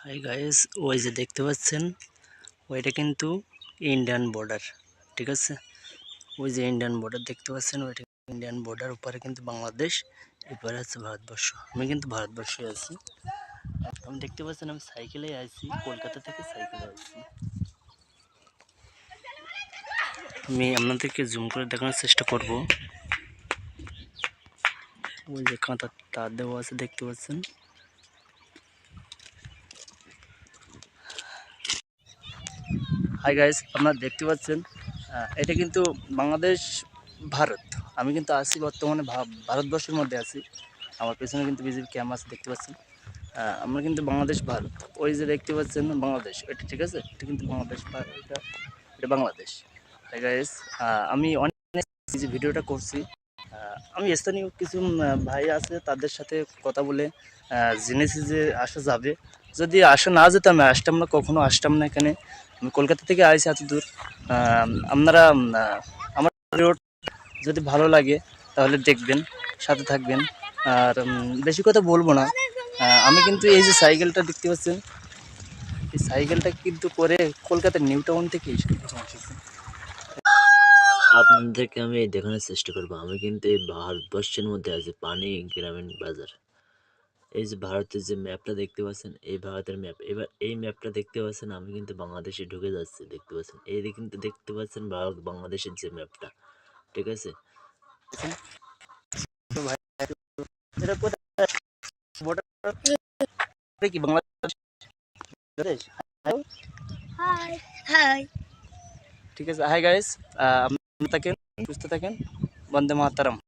Hi guys, ওই যে দেখতে পাচ্ছেন ওইটা কিন্তু ইন্ডিয়ান বর্ডার। ঠিক আছে, ওই যে ইন্ডিয়ান বর্ডার দেখতে পাচ্ছেন, ওইটা ইন্ডিয়ান বর্ডার। উপরে কিন্তু বাংলাদেশ, এপারে আছে ভারতবর্ষ। আমি কিন্তু ভারতবর্ষে আছি। আমি দেখতে পাচ্ছেন আমি সাইকেলে আছি, কলকাতা থেকে সাইকেলে আছি। আমি আপনাদেরকে জুম করে দেখানোর চেষ্টা করব। ওই যে কাঁথা তার দেওয়া আছে দেখতে পাচ্ছেন। হাই গাইস, আপনারা দেখতে পাচ্ছেন এটা কিন্তু বাংলাদেশ ভারত। আমি কিন্তু আছি বর্তমানে ভারতবর্ষের মধ্যে আছি। আমার পেছনে কিন্তু বিজেপি ক্যাম্প আছে দেখতে পাচ্ছেন। আমরা কিন্তু বাংলাদেশ ভারত। ওই যে দেখতে পাচ্ছেন বাংলাদেশ, এটা ঠিক আছে, এটা কিন্তু বাংলাদেশ, এটা এটা বাংলাদেশ। হাই গাইস, আমি অনেক যে ভিডিওটা করছি, আমি স্থানীয় কিছু ভাই আছে তাদের সাথে কথা বলে জেনেছি যে আসা যাবে। যদি আসা না যেত আমি আসতাম না, কখনো আসতাম না এখানে। আমি কলকাতা থেকে আইছি এত দূর। আপনারা আমার ভিডিও যদি ভালো লাগে তাহলে দেখবেন, সাথে থাকবেন। আর বেশি কথা বলবো না। আমি কিন্তু এই যে সাইকেলটা দেখতে পাচ্ছেন, এই সাইকেলটা কিন্তু করে কলকাতার নিউ টাউন থেকে এসেছি। আপনাদেরকে আমি দেখানোর চেষ্টা করবো। আমি কিন্তু এই ভারতবর্ষের মধ্যে আছি, পানি গ্রামীণ বাজার। এই যে ভারতের যে ম্যাপটা দেখতে পাচ্ছেন, এই ভারতের ম্যাপ। এবার এই ম্যাপটা দেখতে পাচ্ছেন, আমি কিন্তু বাংলাদেশে ঢুকে যাচ্ছি দেখতে পাচ্ছেন। এই কিন্তু দেখতে পাচ্ছেন বাংলাদেশের যে ম্যাপটা, ঠিক আছে। তো ভাই, এটা কোথায়? border কি বাংলাদেশ? হাই হাই, ঠিক আছে। হাই গাইস, আপনারা থাকেন, সুস্থ থাকেন। বন্দে মাতরম।